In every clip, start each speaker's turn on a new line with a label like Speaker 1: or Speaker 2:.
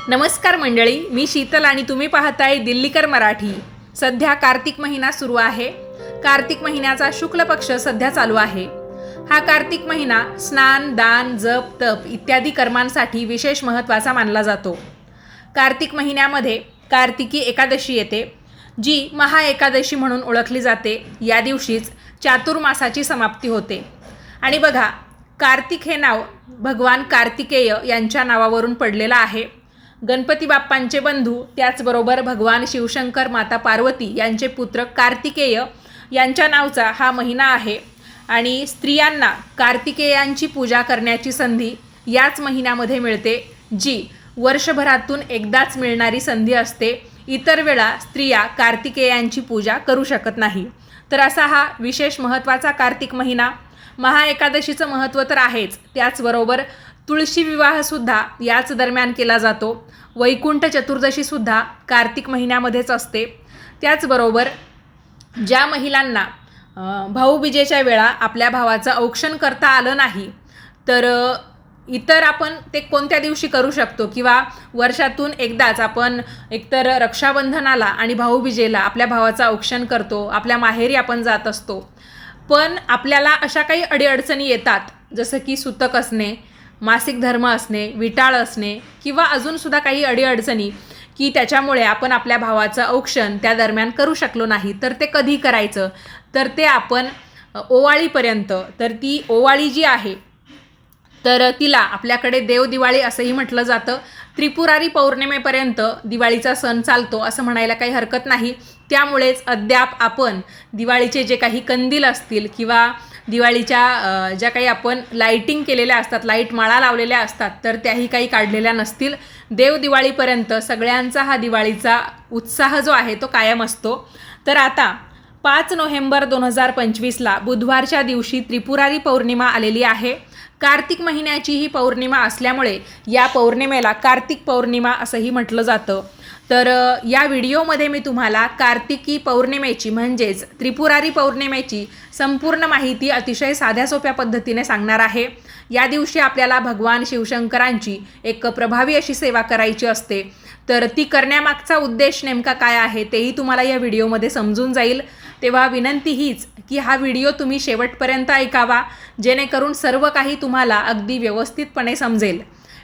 Speaker 1: नमस्कार मंडळी, मी शीतल आणि तुम्ही पाहताय दिल्लीकर मराठी। सध्या कार्तिक महिना सुरू आहे। कार्तिक महिन्याचा शुक्ल पक्ष सध्या चालू आहे। हा कार्तिक महिना स्नान, दान, जप, तप इत्यादी कर्मांसाठी विशेष महत्त्वाचा मानला जातो। कार्तिक महिन्यामध्ये कार्तिकी एकादशी येते, जी महाएकादशी म्हणून ओळखली जाते। या दिवशीच चातुर्मासाची समाप्ती होते। आणि बघा, कार्तिक हे नाव भगवान कार्तिकेय यांच्या नावावरून पडलेलं आहे। गणपती बाप्पांचे बंधू, त्याचबरोबर भगवान शिवशंकर, माता पार्वती यांचे पुत्र कार्तिकेय यांच्या नावचा हा महिना आहे। आणि स्त्रियांना कार्तिकेयांची पूजा करण्याची संधी याच महिन्यामध्ये मिळते, जी वर्षभरातून एकदाच मिळणारी संधी असते। इतर वेळा स्त्रिया कार्तिकेयांची पूजा करू शकत नाही। तर असा हा विशेष महत्त्वाचा कार्तिक महिना। महाएकादशीचं महत्त्व तर आहेच, त्याचबरोबर तुळशी विवाहसुद्धा याच दरम्यान केला जातो। वैकुंठ चतुर्दशीसुद्धा कार्तिक महिन्यामध्येच असते। त्याचबरोबर ज्या महिलांना भाऊबीजेच्या वेळा आपल्या भावाचं औक्षण करता आलं नाही, तर इतर आपण ते कोणत्या दिवशी करू शकतो, किंवा वर्षातून एकदाच आपण एकतर रक्षाबंधनाला आणि भाऊबीजेला आपल्या भावाचं औक्षण करतो, आपल्या माहेरी आपण जात असतो। पण आपल्याला अशा काही अडीअडचणी येतात, जसं की सुतक असणे, मासिक धर्म असणे, विटाळ असणे, किंवा अजूनसुद्धा काही अडीअडचणी, की त्याच्यामुळे आपण आपल्या भावाचं औक्षण त्या दरम्यान करू शकलो नाही। तर ते कधी करायचं, तर ते आपण ओवाळीपर्यंत, तर ती ओवाळी जी आहे तर तिला आपल्याकडे देवदिवाळी असंही म्हटलं जातं। त्रिपुरारी पौर्णिमेपर्यंत दिवाळीचा सण चालतो असं म्हणायला काही हरकत नाही। त्यामुळेच अद्याप आपण दिवाळीचे जे काही कंदील असतील, किंवा दिवाळीच्या ज्या काही आपण लाईटिंग केलेल्या असतात, लाईट माळा लावलेल्या असतात, तर त्याही काही काढलेल्या नसतील। देवदिवाळीपर्यंत सगळ्यांचा हा दिवाळीचा उत्साह जो आहे तो कायम असतो। तर आता 5 नोव्हेंबर 2025ला बुधवारच्या दिवशी त्रिपुरारी पौर्णिमा आलेली आहे। कार्तिक महिन्याची ही पौर्णिमा असल्यामुळे या पौर्णिमेला कार्तिक पौर्णिमा असंही म्हटलं जातं। तर या व्हिडिओमध्ये मी तुम्हाला कार्तिकी पौर्णिमेची म्हणजेच त्रिपुरारी पौर्णिमेची संपूर्ण माहिती अतिशय साध्या सोप्या पद्धतीने सांगणार आहे। या दिवशी आपल्याला भगवान शिवशंकरांची एक प्रभावी अशी सेवा करायची असते। तर ती करण्यामागचा उद्देश नेमका काय आहे तेही तुम्हाला या व्हिडिओमध्ये समजून जाईल। तेव्हा विनंती हीच की हा व्हिडिओ तुम्ही शेवटपर्यंत ऐकावा, जेणेकरून सर्व काही तुम्हाला अगदी व्यवस्थितपणे समजेल।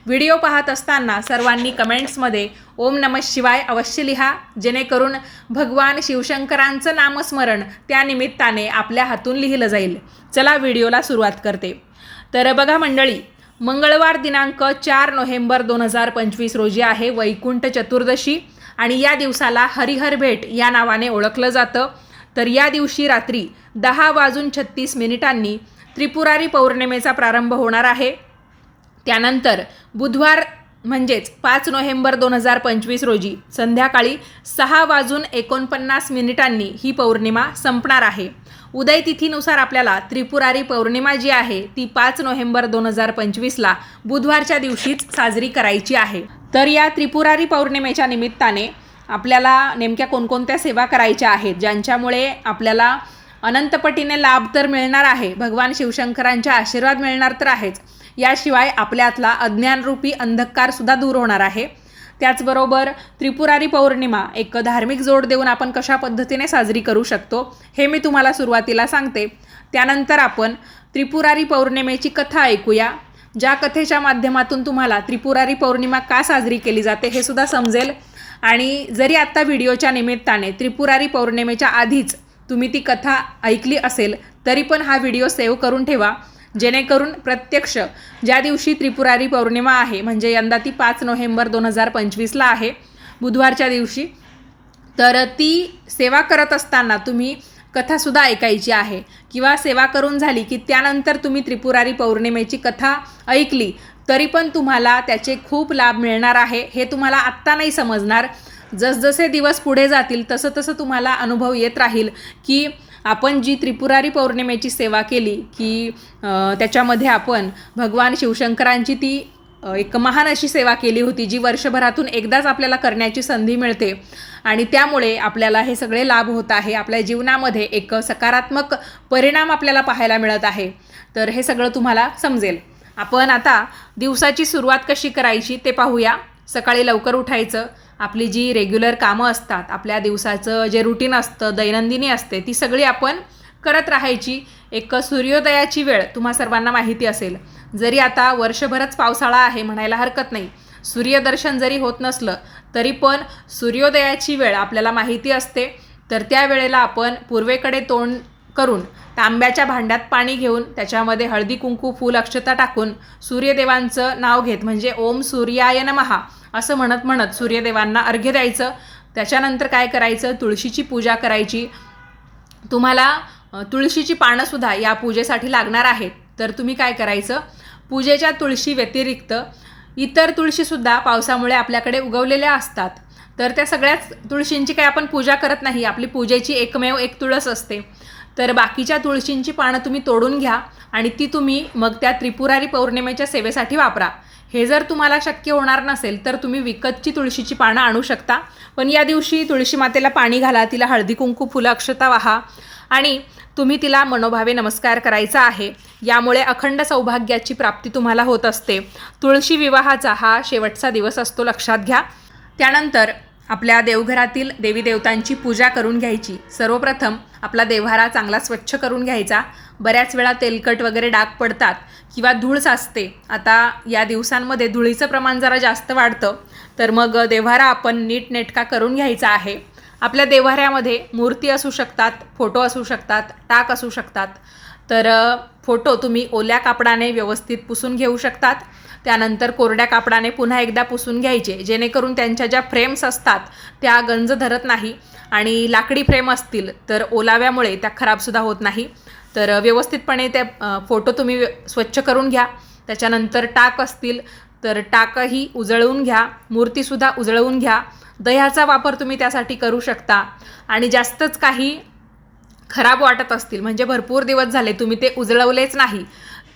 Speaker 1: व्हिडिओ पाहत असताना सर्वांनी कमेंट्समध्ये ओम नमः शिवाय अवश्य लिहा, जेणेकरून भगवान शिवशंकरांचं नामस्मरण त्या निमित्ताने आपल्या हातून लिहिलं जाईल। चला व्हिडिओला सुरुवात करते। तर बघा मंडळी, मंगळवार दिनांक 4 नोव्हेंबर 2025 रोजी आहे वैकुंठ चतुर्दशी, आणि या दिवसाला हरिहर भेट या नावाने ओळखलं जातं। तर या दिवशी रात्री 10:36 त्रिपुरारी पौर्णिमेचा प्रारंभ होणार आहे। त्यानंतर बुधवार म्हणजेच 5 नोव्हेंबर 2025 रोजी संध्याकाळी 6:49 ही पौर्णिमा संपणार आहे। उदय तिथीनुसार आपल्याला त्रिपुरारी पौर्णिमा जी आहे ती 5 नोव्हेंबर 2025ला बुधवारच्या दिवशीच साजरी करायची आहे। तर या त्रिपुरारी पौर्णिमेच्या निमित्ताने आपल्याला नेमक्या कोणकोणत्या सेवा करायच्या आहेत, ज्यांच्यामुळे आपल्याला अनंतपटीने लाभ तर मिळणार आहे, भगवान शिवशंकरांचे आशीर्वाद मिळणार तर आहेच, याशिवाय आपल्यातला अज्ञानरूपी अंधकारसुद्धा दूर होणार आहे। त्याचबरोबर त्रिपुरारी पौर्णिमा एक धार्मिक जोड देऊन आपण कशा पद्धतीने साजरी करू शकतो हे मी तुम्हाला सुरुवातीला सांगते। त्यानंतर आपण त्रिपुरारी पौर्णिमेची कथा ऐकूया, ज्या कथेच्या माध्यमातून तुम्हाला त्रिपुरारी पौर्णिमा का साजरी केली जाते हे सुद्धा समजेल। आणि जरी आत्ता व्हिडिओच्या निमित्ताने त्रिपुरारी पौर्णिमेच्या आधीच तुम्ही ती कथा ऐकली असेल, तरी पण हा व्हिडिओ सेव्ह करून ठेवा, जेणेकरून प्रत्यक्ष ज्या दिवशी त्रिपुरारी पौर्णिमा आहे, म्हणजे यंदा ती 5 नोव्हेंबर 2025ला आहे बुधवारच्या दिवशी, तर ती सेवा करत असताना तुम्ही कथासुद्धा ऐकायची आहे, किंवा सेवा करून झाली की त्यानंतर तुम्ही त्रिपुरारी पौर्णिमेची कथा ऐकली तरी पण तुम्हाला त्याचे खूप लाभ मिळणार आहे। हे तुम्हाला आत्ता नाही समजणार, जसजसे दिवस पुढे जातील तसं तसं तुम्हाला अनुभव येत राहील की आपण जी त्रिपुरारी पौर्णिमेची सेवा केली, की त्याच्यामध्ये आपण भगवान शिवशंकरांची ती एक महान अशी सेवा केली होती, जी वर्षभरातून एकदाच आपल्याला करण्याची संधी मिळते, आणि त्यामुळे आपल्याला हे सगळे लाभ होत आहे। आपल्या जीवनामध्ये एक सकारात्मक परिणाम आपल्याला पाहायला मिळत आहे। तर हे सगळं तुम्हाला समजेल। आपण आता दिवसाची सुरुवात कशी करायची ते पाहूया। सकाळी लवकर उठायचं, आपली जी रेग्युलर कामं असतात, आपल्या दिवसाचं जे रुटीन असतं, दैनंदिनी असते, ती सगळी आपण करत राहायची. एक सूर्योदयाची वेळ तुम्हा सर्वांना माहिती असेल. जरी आता वर्षभरच पावसाळा आहे म्हणायला हरकत नाही, सूर्यदर्शन जरी होत नसलं तरी पण सूर्योदयाची वेळ आपल्याला माहिती असते. तर त्या वेळेला आपण पूर्वेकडे तोंड करून तांब्याच्या भांड्यात पाणी घेऊन त्याच्यामध्ये हळदी कुंकू फूल अक्षता टाकून सूर्यदेवांचं नाव घेत म्हणजे ओम सूर्याय नमः असं म्हणत म्हणत सूर्यदेवांना अर्घ्य द्यायचं. त्याच्यानंतर काय करायचं, तुळशीची पूजा करायची. तुम्हाला तुळशीची पानंसुद्धा या पूजेसाठी लागणार आहेत. तर तुम्ही काय करायचं, पूजेच्या तुळशी व्यतिरिक्त इतर तुळशीसुद्धा पावसामुळे आपल्याकडे उगवलेल्या असतात. तर त्या सगळ्याच तुळशींची काही आपण पूजा करत नाही, आपली पूजेची एकमेव एक तुळस असते. तर बाकीच्या तुळशींची पानं तुम्ही तोडून घ्या आणि ती तुम्ही मग त्या त्रिपुरारी पौर्णिमेच्या सेवेसाठी वापरा. हे जर तुम्हाला शक्य होणार नसेल तर तुम्ही विकतची तुळशीची पानं आणू शकता. पण या दिवशी तुळशी मातेला पाणी घाला, तिला हळदी कुंकू फुलं अक्षता वाहा आणि तुम्ही तिला मनोभावे नमस्कार करायचा आहे. यामुळे अखंड सौभाग्याची प्राप्ती तुम्हाला होत असते. तुळशी विवाहाचा हा शेवटचा दिवस असतो, लक्षात घ्या. त्यानंतर आपल्या देवघरातील देवी देवतांची पूजा करून घ्यायची. सर्वप्रथम आपला देव्हारा चांगला स्वच्छ करून घ्यायचा. बऱ्याच वेळा तेलकट वगैरे डाग पडतात किंवा धूळ साचते. आता या दिवसांमध्ये धुळीचं प्रमाण जरा जास्त वाढतं, तर मग देव्हारा आपण नीटनेटका करून घ्यायचा आहे. आपल्या देव्हाऱ्यामध्ये मूर्ती असू शकतात, फोटो असू शकतात, टाक असू शकतात. तर फोटो तुम्ही ओल्या कापडाने व्यवस्थित पुसून घेऊ शकतात. त्यानंतर कोरड्या कापडाने पुन्हा एकदा पुसून घ्यायचे, जेणेकरून त्यांच्या ज्या फ्रेम्स असतात त्या गंज धरत नाही आणि लाकडी फ्रेम असतील तर ओलाव्यामुळे त्या खराबसुद्धा होत नाही. तर व्यवस्थितपणे त्या फोटो तुम्ही स्वच्छ करून घ्या. त्याच्यानंतर टाक असतील तर टाकही उजळवून घ्या, मूर्तीसुद्धा उजळवून घ्या. दह्याचा वापर तुम्ही त्यासाठी करू शकता. आणि जास्तच काही खराब वाटत असतील म्हणजे भरपूर दिवस झाले तुम्ही ते उजळवलेच नाही,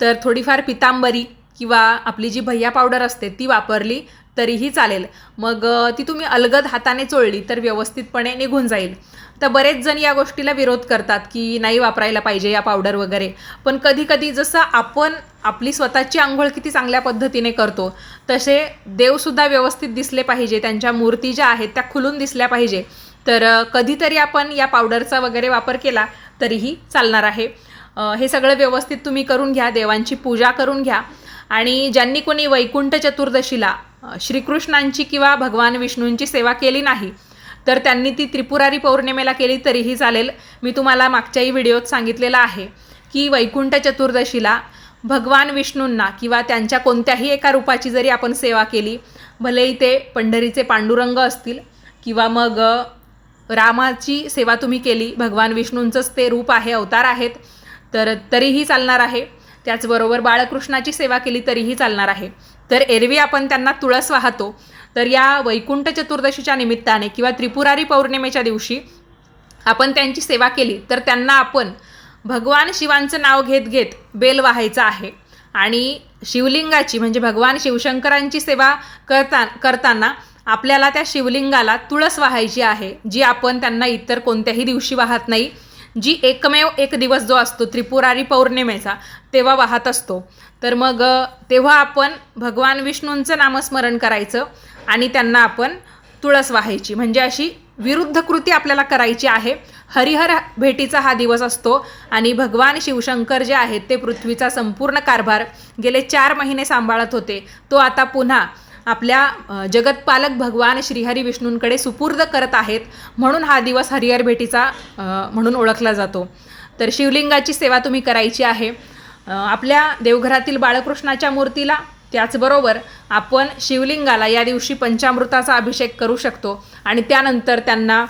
Speaker 1: तर थोडीफार पितांबरी किंवा आपली जी भैया पावडर असते ती वापरली तरीही चालेल. मग ती तुम्ही अलगद हाताने चोळली तर व्यवस्थितपणे निघून जाईल. तर बरेच जण या गोष्टीला विरोध करतात की नाही वापरायला पाहिजे या पावडर वगैरे. पण कधी कधी जसं आपण आपली स्वतःची आंघोळ किती चांगल्या पद्धतीने करतो तसे देवसुद्धा व्यवस्थित दिसले पाहिजे, त्यांच्या मूर्ती ज्या आहेत त्या खुलून दिसल्या पाहिजे. तर कधीतरी आपण या पावडरचा वगैरे वापर केला तरीही चालणार आहे. हे सगळं व्यवस्थित तुम्ही करून घ्या, देवांची पूजा करून घ्या. आणि ज्यांनी कोणी वैकुंठ चतुर्दशीला श्रीकृष्णांची किंवा भगवान विष्णूंची सेवा केली नाही तर त्यांनी ती त्रिपुरारी पौर्णिमेला केली तरीही चालेल. मी तुम्हाला मागच्याही व्हिडिओत सांगितलेलं आहे की वैकुंठ चतुर्दशीला भगवान विष्णूंना किंवा त्यांच्या कोणत्याही एका रूपाची जरी आपण सेवा केली, भलेही ते पंढरीचे पांडुरंग असतील किंवा मग रामाची सेवा तुम्ही केली, भगवान विष्णूंचंच ते रूप आहे, अवतार आहेत, तर तरीही चालणार आहे. त्याचबरोबर बाळकृष्णाची सेवा केली तरीही चालणार आहे. तर एरवी आपण त्यांना तुळस वाहतो, तर या वैकुंठ चतुर्दशीच्या निमित्ताने किंवा त्रिपुरारी पौर्णिमेच्या दिवशी आपण त्यांची सेवा केली तर त्यांना आपण भगवान शिवांचं नाव घेत घेत बेल वाहायचं आहे. आणि शिवलिंगाची म्हणजे भगवान शिवशंकरांची सेवा करताना आपल्याला त्या शिवलिंगाला तुळस वाहायची आहे, जी आपण त्यांना इतर कोणत्याही दिवशी वाहत नाही, जी एकमेव एक दिवस जो असतो त्रिपुरारी पौर्णिमेचा तेव्हा वाहत असतो. तर मग तेव्हा आपण भगवान विष्णूंचं नामस्मरण करायचं आणि त्यांना आपण तुळस वाहायची. म्हणजे अशी विरुद्ध कृती आपल्याला करायची आहे. हरिहर भेटीचा हा दिवस असतो आणि भगवान शिवशंकर जे आहेत ते पृथ्वीचा संपूर्ण कारभार गेले 4 महिने सांभाळत होते, तो आता पुन्हा आपल्या जगतपालक भगवान श्रीहरी विष्णूंकडे सुपूर्द करत आहेत. म्हणून हा दिवस हरिहर भेटीचा म्हणून ओळखला जातो. तर शिवलिंगाची सेवा तुम्ही करायची आहे आपल्या देवघरातील बाळकृष्णाच्या मूर्तीला. त्याचबरोबर आपण शिवलिंगाला या दिवशी पंचामृताचा अभिषेक करू शकतो आणि त्यानंतर त्यांना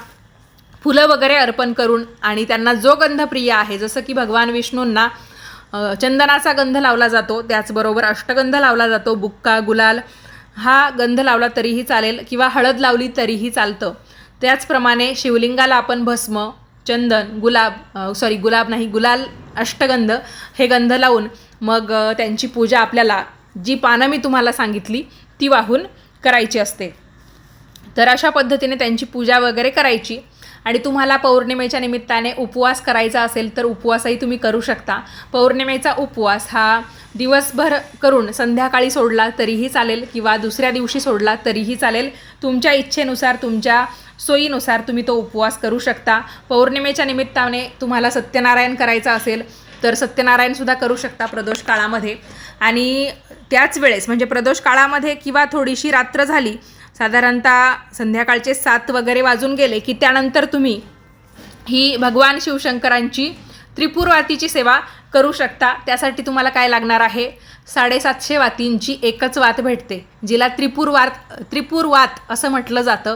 Speaker 1: फुलं वगैरे अर्पण करून आणि त्यांना जो गंध प्रिय आहे, जसं की भगवान विष्णूंना चंदनाचा गंध लावला जातो, त्याचबरोबर अष्टगंध लावला जातो, बुक्का, गुलाल हा गंध लावला तरीही चालेल किंवा हळद लावली तरीही चालतं. त्याचप्रमाणे शिवलिंगाला आपण भस्म, चंदन, गुलाल, अष्टगंध हे गंध लावून मग त्यांची पूजा आपल्याला जी पानं मी तुम्हाला सांगितली ती वाहून करायची असते. तर अशा पद्धतीने त्यांची पूजा वगैरे करायची आणि तुम्हाला पौर्णिमेच्या निमित्ताने उपवास करायचा असेल तर उपवासही तुम्ही करू शकता. पौर्णिमेचा उपवास हा दिवसभर करून संध्याकाळी सोडला तरीही चालेल किंवा दुसऱ्या दिवशी सोडला तरीही चालेल. तुमच्या इच्छेनुसार, तुमच्या सोयीनुसार तुम्ही तो उपवास करू शकता. पौर्णिमेच्या निमित्ताने तुम्हाला सत्यनारायण करायचं असेल तर सत्यनारायणसुद्धा करू शकता प्रदोष काळामध्ये. आणि त्याच वेळेस म्हणजे प्रदोष काळामध्ये किंवा थोडीशी रात्र झाली, साधारणतः संध्याकाळचे 7 वगैरे वाजून गेले की त्यानंतर तुम्ही ही भगवान शिवशंकरांची त्रिपुरवातीची सेवा करू शकता. त्यासाठी तुम्हाला काय लागणार आहे, 750 वातींची एकच वात भेटते, जिला त्रिपुरवात असं म्हटलं जातं.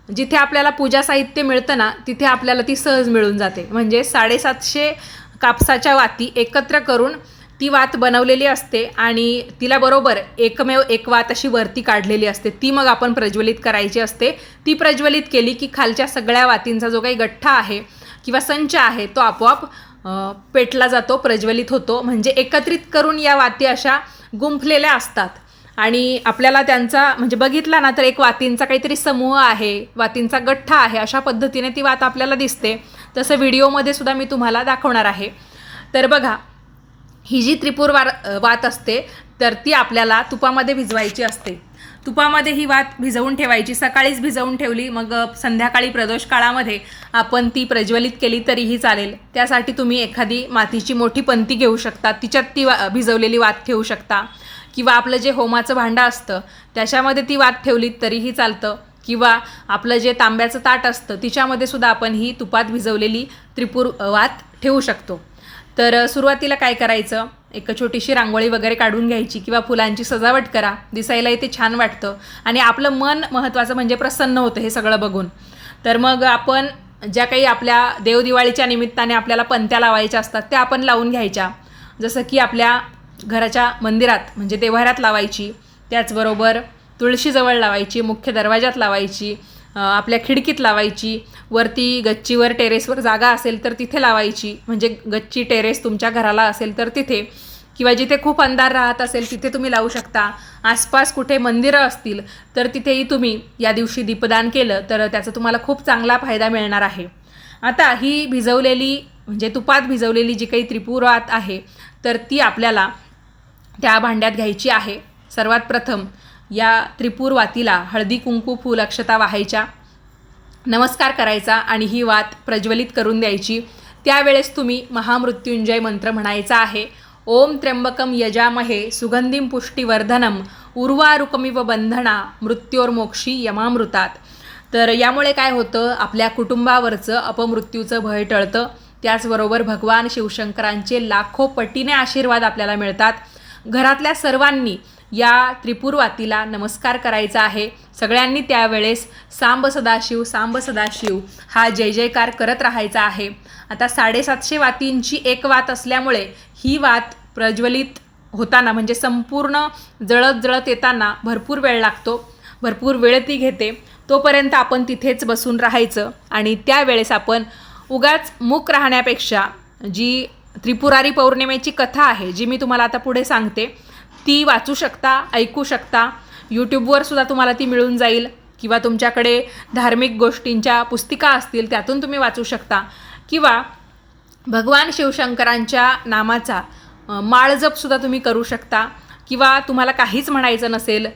Speaker 1: जिथे आपल्याला पूजा साहित्य मिळतं ना, तिथे आपल्याला ती सहज मिळून जाते. म्हणजे 750 कापसाच्या वाती एकत्र करून ती वात बनवलेली असते आणि तिला बरोबर एकमेव एक वात अशी वरती काढलेली असते. ती मग आपण प्रज्वलित करायची असते. ती प्रज्वलित केली की खालच्या सगळ्या वातींचा जो काही गठ्ठा आहे किंवा संच आहे तो आपोआप पेटला जातो, प्रज्वलित होतो. म्हणजे एकत्रित करून या वाती अशा गुंफलेल्या असतात आणि आपल्याला त्यांचा म्हणजे बघितला ना तर एक वातींचा काहीतरी समूह आहे, वातींचा गठ्ठा आहे, अशा पद्धतीने ती वात आपल्याला दिसते. तसं व्हिडिओमध्ये सुद्धा मी तुम्हाला दाखवणार आहे. तर बघा, ही जी वात असते तर ती आपल्याला तुपामध्ये भिजवायची असते. तुपामध्ये ही वात भिजवून ठेवायची, सकाळीच भिजवून ठेवली, मग संध्याकाळी प्रदोष काळामध्ये आपण ती प्रज्वलित केली तरीही चालेल. त्यासाठी तुम्ही एखादी मातीची मोठी पंती घेऊ शकता, तिच्यात ती भिजवलेली वात ठेवू शकता किंवा आपलं जे होमाचं भांडं असतं त्याच्यामध्ये ती वात ठेवली तरीही चालतं किंवा आपलं जे तांब्याचं ताट असतं तिच्यामध्ये सुद्धा आपण ही तुपात भिजवलेली वात ठेवू शकतो. तर सुरुवातीला काय करायचं, एक छोटीशी रांगोळी वगैरे काढून घ्यायची किंवा फुलांची सजावट करा, दिसायलाही ते छान वाटतं आणि आपलं मन महत्त्वाचं म्हणजे प्रसन्न होतं हे सगळं बघून. तर मग आपण ज्या काही आपल्या देवदिवाळीच्या निमित्ताने आपल्याला पंत्या लावायच्या असतात त्या आपण लावून घ्यायच्या. जसं की आपल्या घराच्या मंदिरात म्हणजे देव्हाऱ्यात लावायची, त्याचबरोबर तुळशीजवळ लावायची, मुख्य दरवाजात लावायची, आपल्या खिडकीत लावायची, वरती गच्चीवर टेरेसवर जागा असेल तर तिथे लावायची, म्हणजे गच्ची टेरेस तुमच्या घराला असेल तर तिथे, किंवा जिथे खूप अंधार राहत असेल तिथे तुम्ही लावू शकता. आसपास कुठे मंदिरं असतील तर तिथेही तुम्ही या दिवशी दीपदान केलं तर त्याचा तुम्हाला खूप चांगला फायदा मिळणार आहे. आता ही भिजवलेली म्हणजे तुपात भिजवलेली जी काही त्रिपुरात आहे तर ती आपल्याला त्या भांड्यात घ्यायची आहे. सर्वात प्रथम या त्रिपुरवातीला हळदी कुंकू फूल अक्षता वाहायच्या, नमस्कार करायचा आणि ही वात प्रज्वलित करून द्यायची. त्यावेळेस तुम्ही महामृत्युंजय मंत्र म्हणायचा आहे. ओम त्र्यंबकम यजामहे सुगंधिम पुष्टिवर्धनम उर्वारुकमिव बंधना मृत्योर्मोक्षी यमामृतात. तर यामुळे काय होतं, आपल्या कुटुंबावरचं अपमृत्यूचं भय टळतं. त्याचबरोबर भगवान शिवशंकरांचे लाखो पटीने आशीर्वाद आपल्याला मिळतात. घरातल्या सर्वांनी या त्रिपुरवातीला नमस्कार करायचा आहे. सगळ्यांनी त्यावेळेस सांब सदाशिव हा जय जयकार करत राहायचा आहे. आता 750 वातींची एक वात असल्यामुळे ही वात प्रज्वलित होताना म्हणजे संपूर्ण जळत येताना भरपूर वेळ लागतो, भरपूर वेळ ती घेते. तोपर्यंत आपण तिथेच बसून राहायचं आणि त्यावेळेस आपण उगाच मूक राहण्यापेक्षा जी त्रिपुरारी पौर्णिमेची कथा आहे जी मी तुम्हाला आता पुढे सांगते ती वाचू शकता, ऐकू शकता. यूट्यूबवर सुद्धा तुम्हाला ती मिळून जाईल किंवा तुमच्याकडे धार्मिक गोष्टींच्या पुस्तिका असतील त्यातून तुम्ही वाचू शकता किंवा भगवान शिवशंकरांच्या नामाचा माळजपसुद्धा तुम्ही करू शकता. किंवा तुम्हाला काहीच म्हणायचं नसेल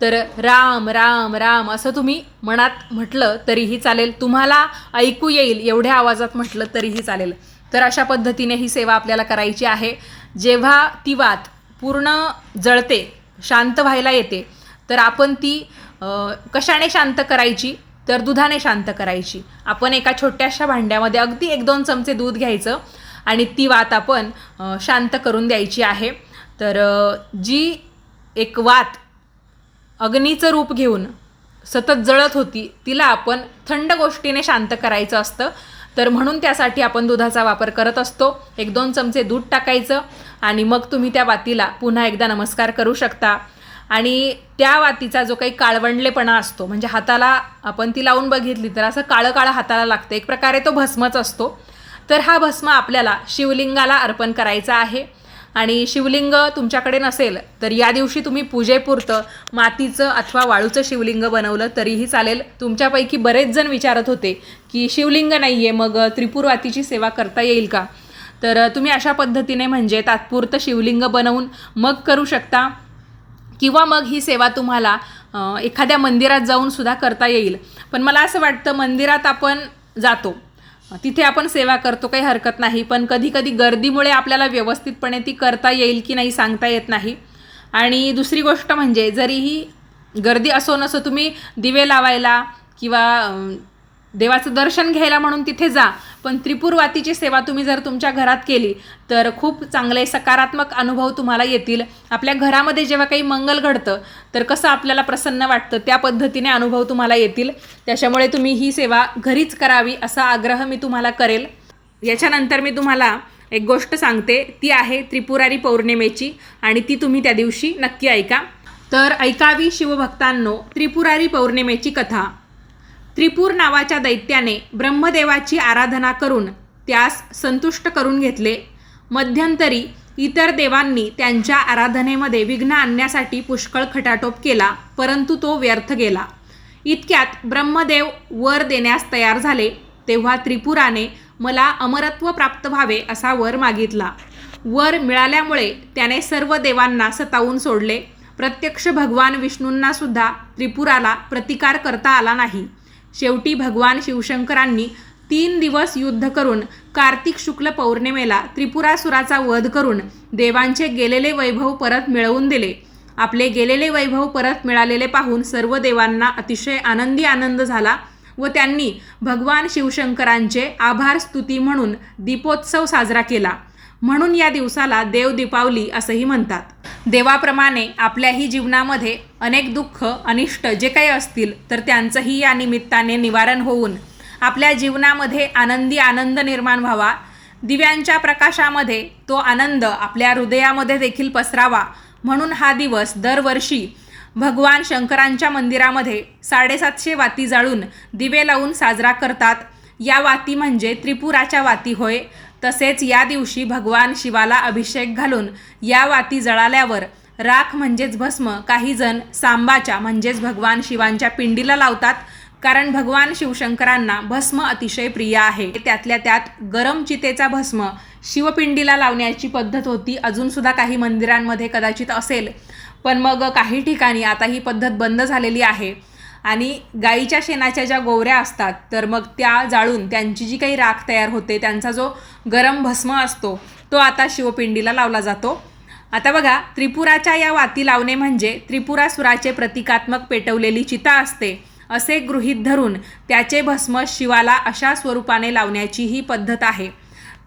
Speaker 1: तर राम राम राम असं तुम्ही मनात म्हटलं तरीही चालेल, तुम्हाला ऐकू येईल एवढ्या आवाजात म्हटलं तरीही चालेल. तर अशा पद्धतीने ही सेवा आपल्याला करायची आहे. जेव्हा ती वात पूर्ण जळते, शांत व्हायला येते, तर आपण ती कशाने शांत करायची तर दुधाने शांत करायची. आपण एका छोट्याशा भांड्यामध्ये अगदी 1-2 चमचे दूध घ्यायचं आणि ती वात आपण शांत करून द्यायची आहे. तर जी एक वात अग्नीचं रूप घेऊन सतत जळत होती तिला आपण थंड गोष्टीने शांत करायचं असतं. तर म्हणून त्यासाठी आपण दुधाचा वापर करत असतो. 1-2 चमचे दूध टाकायचं आणि मग तुम्ही त्या वातीला पुन्हा एकदा नमस्कार करू शकता. आणि त्या वातीचा जो काही काळवंडलेपणा असतो म्हणजे हाताला आपण ती लावून बघितली तर असं काळं काळं हाताला लागतं, एक प्रकारे तो भस्मच असतो. तर हा भस्म आपल्याला शिवलिंगाला अर्पण करायचा आहे. आणि शिवलिंग तुमच्याकडे नसेल तर या दिवशी तुम्ही पूजेपुरतं मातीचं अथवा वाळूचं शिवलिंग बनवलं तरीही चालेल. तुमच्यापैकी बरेच जण विचारत होते की शिवलिंग नाही आहे, मग त्रिपुरवातीची सेवा करता येईल का? तर तुम्ही अशा पद्धतीने म्हणजे तात्पुरतं शिवलिंग बनवून मग करू शकता, किंवा मग ही सेवा तुम्हाला एखाद्या मंदिरात जाऊन सुद्धा करता येईल. पण मला असं वाटतं मंदिरात आपण जातो, तिथे आपण सेवा करतो, काही हरकत नाही, पण कधी कधी गर्दीमुळे आपल्याला व्यवस्थितपणे ती करता येईल की नाही सांगता येत नाही. आणि दुसरी गोष्ट म्हणजे जरीही गर्दी असो नसो, तुम्ही दिवे लावायला किंवा देवाचं दर्शन घ्यायला म्हणून तिथे जा, पण त्रिपुरवातीची सेवा तुम्ही जर तुमच्या घरात केली तर खूप चांगले सकारात्मक अनुभव तुम्हाला येतील. आपल्या घरामध्ये जेव्हा काही मंगल घडतं तर कसं आपल्याला प्रसन्न वाटतं त्या पद्धतीने अनुभव तुम्हाला येतील. त्याच्यामुळे तुम्ही ही सेवा घरीच करावी असा आग्रह मी तुम्हाला करेल. याच्यानंतर मी तुम्हाला एक गोष्ट सांगते, ती आहे त्रिपुरारी पौर्णिमेची, आणि ती तुम्ही त्या दिवशी नक्की ऐका. तर ऐकावी शिवभक्तांनो त्रिपुरारी पौर्णिमेची कथा. त्रिपूर नावाच्या दैत्याने ब्रह्मदेवाची आराधना करून त्यास संतुष्ट करून घेतले. मध्यंतरी इतर देवांनी त्यांच्या आराधनेमध्ये विघ्न आणण्यासाठी पुष्कळ खटाटोप केला, परंतु तो व्यर्थ गेला. इतक्यात ब्रह्मदेव वर देण्यास तयार झाले. तेव्हा त्रिपुराने मला अमरत्व प्राप्त व्हावे असा वर मागितला. वर मिळाल्यामुळे त्याने सर्व देवांना सतावून सोडले. प्रत्यक्ष भगवान विष्णूंना सुद्धा त्रिपुराला प्रतिकार करता आला नाही. शेवटी भगवान शिवशंकरांनी 3 दिवस युद्ध करून कार्तिक शुक्ल पौर्णिमेला त्रिपुरासुराचा वध करून देवांचे गेलेले वैभव परत मिळवून दिले. आपले गेलेले वैभव परत मिळालेले पाहून सर्व देवांना अतिशय आनंद झाला व त्यांनी भगवान शिवशंकरांचे आभार स्तुती म्हणून दीपोत्सव साजरा केला. म्हणून या दिवसाला देव दीपावली असंही म्हणतात. देवाप्रमाणे आपल्याही जीवनामध्ये अनेक दुःख अनिष्ट जे काही असतील तर त्यांचंही या निमित्ताने निवारण होऊन आपल्या जीवनामध्ये आनंद निर्माण व्हावा. दिव्यांच्या प्रकाशामध्ये तो आनंद आपल्या हृदयामध्ये देखील पसरावा म्हणून हा दिवस दरवर्षी भगवान शंकरांच्या मंदिरामध्ये 750 वाती जाळून दिवे लावून साजरा करतात. या वाती म्हणजे त्रिपुराच्या वाती होय. तसेच या दिवशी भगवान शिवाला अभिषेक घालून या वाती जळाल्यावर राख म्हणजेच भस्म काही जण सांबाच्या म्हणजेच भगवान शिवांच्या पिंडीला लावतात, कारण भगवान शिवशंकरांना भस्म अतिशय प्रिय आहे. त्यातल्या त्यात गरम चितेचा भस्म शिवपिंडीला लावण्याची पद्धत होती. अजूनसुद्धा काही मंदिरांमध्ये कदाचित असेल, पण मग काही ठिकाणी आता ही पद्धत बंद झालेली आहे. आणि गाईच्या शेणाच्या ज्या गोवऱ्या असतात तर मग त्या जाळून त्यांची जी काही राख तयार होते, त्यांचा जो गरम भस्म असतो तो आता शिवपिंडीला लावला जातो. आता बघा, त्रिपुराच्या या वाती लावणे म्हणजे त्रिपुरासुराचे प्रतिकात्मक पेटवलेली चिता असते असे गृहीत धरून त्याचे भस्म शिवाला अशा स्वरूपाने लावण्याची ही पद्धत आहे.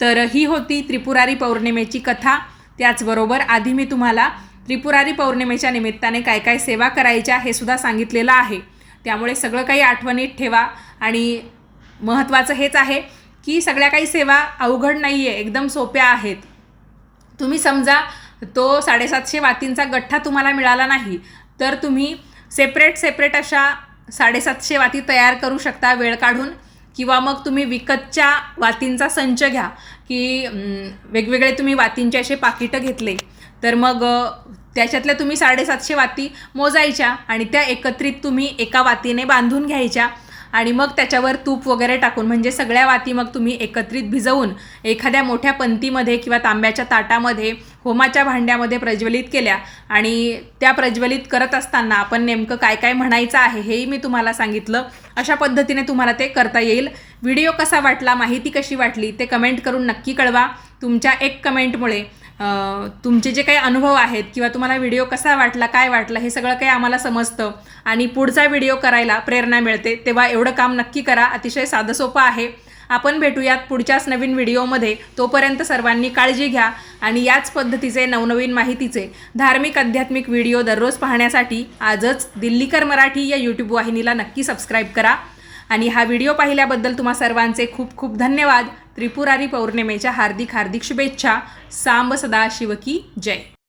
Speaker 1: तर ही होती त्रिपुरारी पौर्णिमेची कथा. त्याचबरोबर आधी मी तुम्हाला त्रिपुरारी पौर्णिमेच्या निमित्ताने काय काय सेवा करायच्या हे सुद्धा सांगितलेलं आहे. त्यामुळे सगळं काही आठवणीत ठेवा. आणि महत्त्वाचं हेच आहे की सगळ्या काही सेवा अवघड नाही आहे, एकदम सोप्या आहेत. तुम्ही समजा तो 750 वातींचा गठ्ठा तुम्हाला मिळाला नाही तर तुम्ही सेपरेट अशा 750 वाती तयार करू शकता वेळ काढून, किंवा मग तुम्ही विकतच्या वातींचा संच घ्या की वेगवेगळे तुम्ही वातींचे असे पाकिटं घेतले तर मग त्याच्यातल्या तुम्ही 750 वाती मोजायच्या आणि त्या एकत्रित तुम्ही एका वातीने बांधून घ्यायच्या आणि मग त्याच्यावर तूप वगैरे टाकून म्हणजे सगळ्या वाती मग तुम्ही एकत्रित भिजवून एखाद्या मोठ्या पंतीमध्ये किंवा तांब्याच्या ताटामध्ये होमाच्या भांड्यामध्ये प्रज्वलित केल्या. आणि त्या प्रज्वलित करत असताना आपण नेमकं काय काय म्हणायचं आहे हेही मी तुम्हाला सांगितलं. अशा पद्धतीने तुम्हाला ते करता येईल. व्हिडिओ कसा वाटला, माहिती कशी वाटली ते कमेंट करून नक्की कळवा. तुमच्या एक कमेंटमुळे तुमचे जे काही अनुभव आहेत किंवा तुम्हाला व्हिडिओ कसा वाटला, काय वाटलं हे सगळं काही आम्हाला समजतं आणि पुढचा व्हिडिओ करायला प्रेरणा मिळते. तेव्हा एवढं काम नक्की करा. अतिशय साधं सोपं आहे. आपण भेटूयात पुढच्याच नवीन व्हिडिओमध्ये. तोपर्यंत सर्वांनी काळजी घ्या आणि याच पद्धतीचे नवनवीन माहितीचे धार्मिक आध्यात्मिक व्हिडिओ दररोज पाहण्यासाठी आजच दिल्लीकर मराठी या यूट्यूब वाहिनीला नक्की सबस्क्राईब करा. आणि हा व्हिडिओ पाहिल्याबद्दल तुम्हा सर्वांचे खूप खूप धन्यवाद. त्रिपुरारी पौर्णिमेच्या हार्दिक शुभेच्छा. सांब सदाशिव की जय.